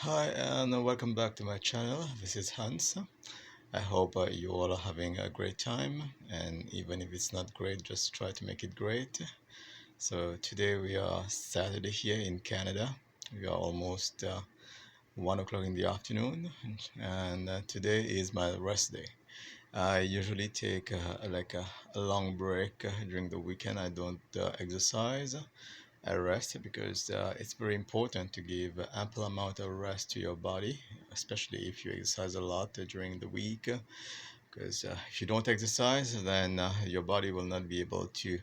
Hi and welcome back to my channel. This is Hans. I hope you all are having a great time, and even if it's not great, just try to make it great. So today we are Saturday here in Canada. We are almost 1 o'clock in the afternoon, and today is my rest day. I usually take a long break during the weekend. I don't exercise. I rest because it's very important to give ample amount of rest to your body, especially if you exercise a lot during the week. Because if you don't exercise, then your body will not be able to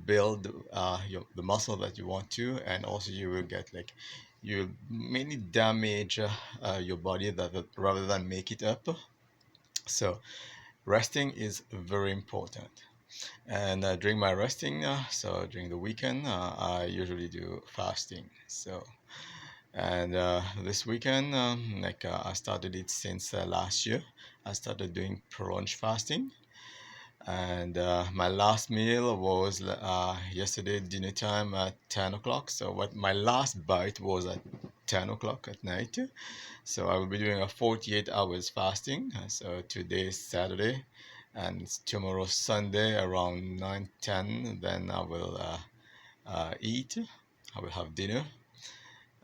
build the muscle that you want to, and also you will get like you mainly damage your body rather than make it up. So resting is very important. And during my resting, so during the weekend, I usually do fasting. So, and this weekend, I started it since last year. I started doing prolonged fasting, and my last meal was yesterday dinner time at 10 o'clock. So, what my last bite was at 10 o'clock at night. So I will be doing a 48 hours fasting. So today is Saturday and it's tomorrow Sunday around 9:10. Then I will eat. I will have dinner.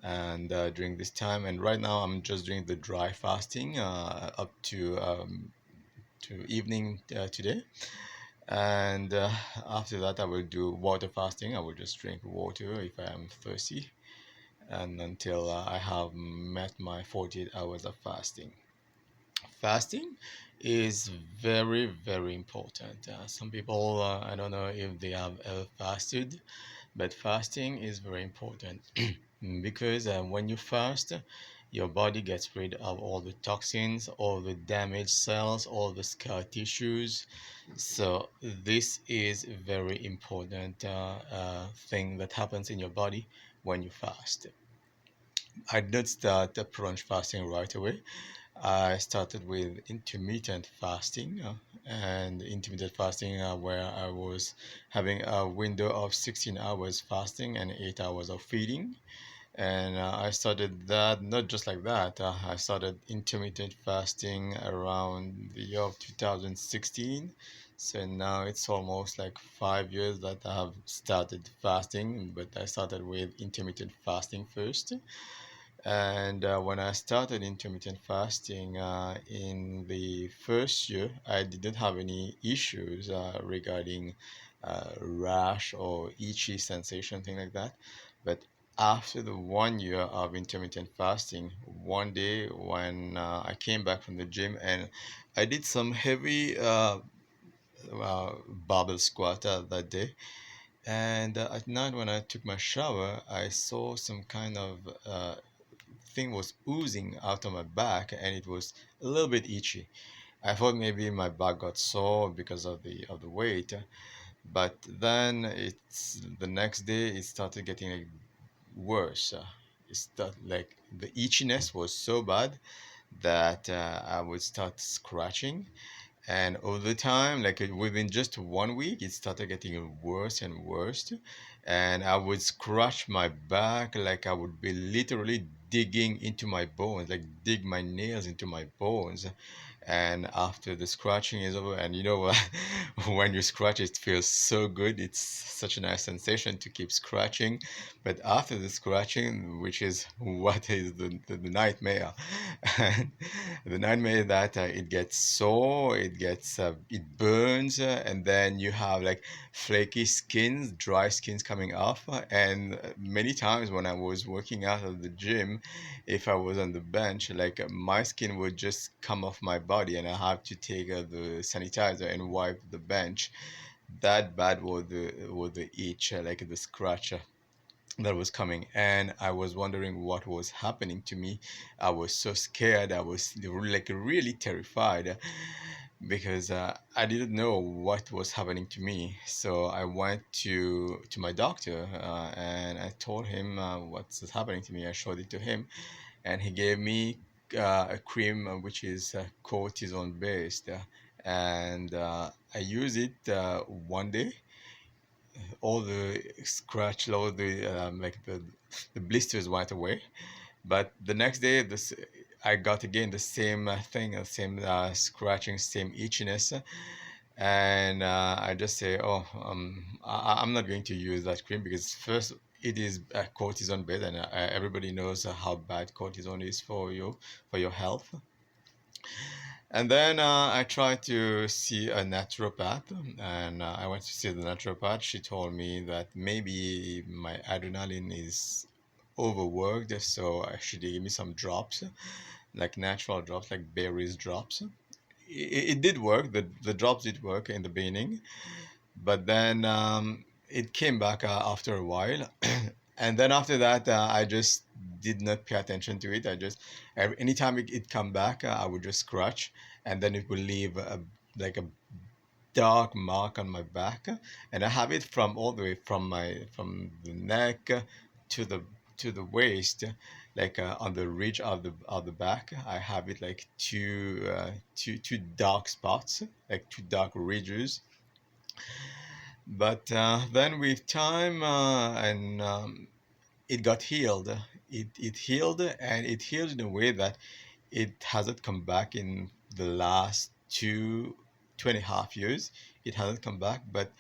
And during this time, and right now I'm just doing the dry fasting up to evening today. And after that, I will do water fasting. I will just drink water if I am thirsty, and until I have met my 48 hours of fasting. Fasting is very, very important. Some people, I don't know if they have ever fasted, but fasting is very important because when you fast, your body gets rid of all the toxins, all the damaged cells, all the scar tissues. So this is very important thing that happens in your body when you fast. I did start the plunge fasting right away. I started with intermittent fasting, and intermittent fasting where I was having a window of 16 hours fasting and 8 hours of feeding. And I started that not just like that. I started intermittent fasting around the year of 2016. So now it's almost like 5 years that I have started fasting, but I started with intermittent fasting first. And when I started intermittent fasting in the first year, I didn't have any issues regarding rash or itchy sensation, thing like that. But after the 1 year of intermittent fasting, one day when I came back from the gym and I did some heavy barbell squat that day, and at night when I took my shower, I saw some kind of thing was oozing out of my back and it was a little bit itchy. I thought maybe my back got sore because of the weight, but then it's the next day it started getting like worse. It started like the itchiness was so bad that I would start scratching, and over the time, like within just 1 week, it started getting worse and worse. And I would scratch my back like I would be literally digging into my bones, like dig my nails into my bones. And after the scratching is over, and you know what, when you scratch, it feels so good. It's such a nice sensation to keep scratching. But after the scratching, which is what is the nightmare, and the nightmare is that it gets sore, it burns, and then you have like flaky skins, dry skins coming off. And many times when I was working out of the gym, if I was on the bench, like my skin would just come off my body, and I have to take the sanitizer and wipe the bench. That bad was the itch, like the scratch that was coming, and I was wondering what was happening to me. I was so scared. I was like really terrified because I didn't know what was happening to me. So I went to my doctor and I told him what's happening to me. I showed it to him, and he gave me a cream which is cortisone based, and I used it one day. All the scratch, all the the blisters went away. But the next day, this I got again the same thing, same scratching, same itchiness, and I just say, oh, I'm not going to use that cream because first it is cortisone based, and everybody knows how bad cortisone is for your health. And then I tried to see a naturopath, and I went to see the naturopath. She told me that maybe my adrenaline is overworked, so she gave me some drops, like natural drops, like berries drops. It did work. The drops did work in the beginning, but then it came back after a while. And then after that, I just did not pay attention to it. I just anytime it come back, I would just scratch, and then it will leave like a dark mark on my back, and I have it from all the way from the neck to the waist, like on the ridge of the back. I have it like two dark spots, like two dark ridges. But then with time and it got healed. It healed, and it healed in a way that it hasn't come back in the last 2.5 years. It hasn't come back, but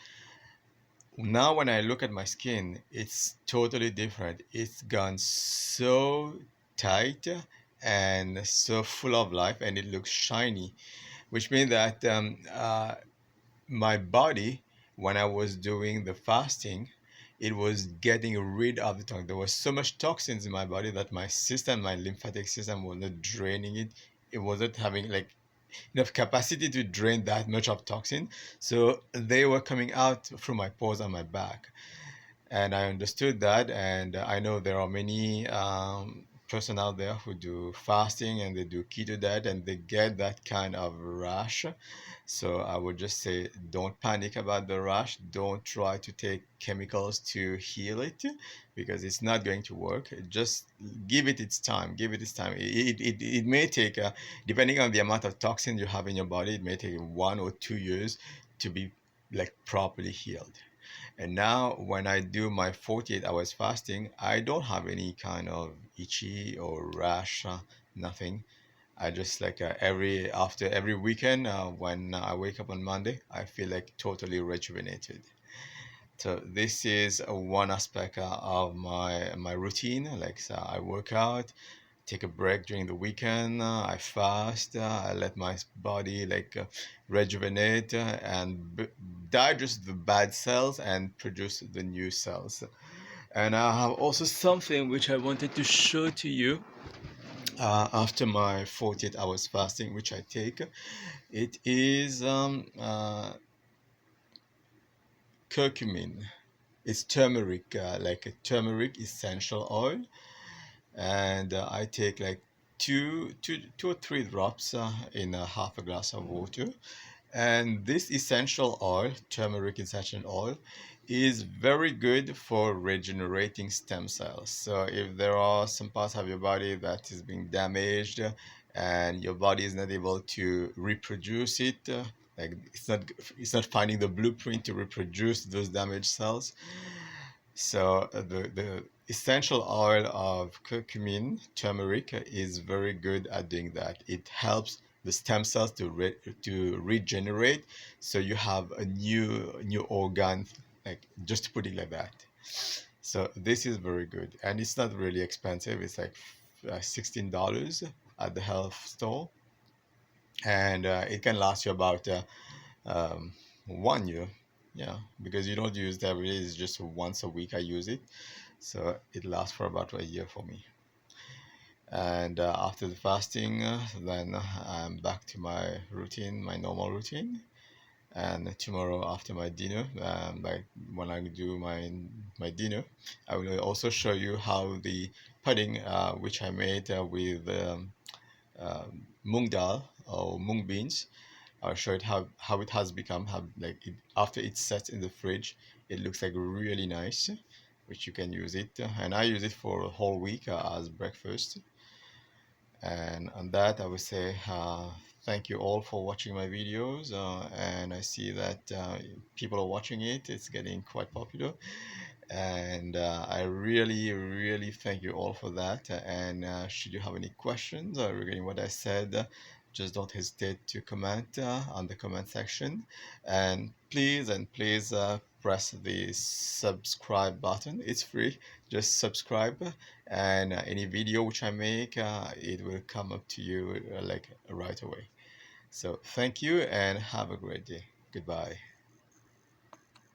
now when I look at my skin, it's totally different. It's gone so tight and so full of life, and it looks shiny, which means that my body, when I was doing the fasting, it was getting rid of the toxin. There was so much toxins in my body that my system, my lymphatic system, was not draining it. It wasn't having like enough capacity to drain that much of toxin. So they were coming out through my pores on my back. And I understood that, and I know there are many person out there who do fasting and they do keto diet and they get that kind of rash. So I would just say, don't panic about the rash. Don't try to take chemicals to heal it because it's not going to work. Just give it its time. Give it its time. It may take, depending on the amount of toxin you have in your body, it may take 1 or 2 years to be like properly healed. And now when I do my 48 hours fasting, I don't have any kind of itchy or rash, nothing. I just like after every weekend when I wake up on Monday, I feel like totally rejuvenated. So this is one aspect of my routine. Like so I work out, take a break during the weekend. I fast. I let my body like rejuvenate and digest the bad cells and produce the new cells. And I have also something which I wanted to show to you after my 48 hours fasting, which I take. It is curcumin. It's turmeric, like a turmeric essential oil, and I take like two or three drops in a half a glass of water. And this essential oil, turmeric essential oil, is very good for regenerating stem cells. So if there are some parts of your body that is being damaged and your body is not able to reproduce it, like it's not finding the blueprint to reproduce those damaged cells, so the essential oil of curcumin, turmeric, is very good at doing that. It helps the stem cells to regenerate, so you have a new organ, like just to put it like that. So this is very good, and it's not really expensive. It's like $16 at the health store, and it can last you about um, 1 year. Yeah, because you don't use it every day. It's just once a week I use it, so it lasts for about a year for me. And after the fasting, then I'm back to my routine, my normal routine. And tomorrow after my dinner, like when I do my dinner, I will also show you how the pudding, which I made with mung dal or mung beans. I'll show it how it has become, how like it, after it's set in the fridge, it looks like really nice, which you can use it. And I use it for a whole week as breakfast. And on that, I would say thank you all for watching my videos. And I see that people are watching it. It's getting quite popular. And I really, really thank you all for that. And should you have any questions regarding what I said, just don't hesitate to comment on the comment section. And please press the subscribe button. It's free. Just subscribe, and any video which I make, it will come up to you like right away. So thank you and have a great day. Goodbye.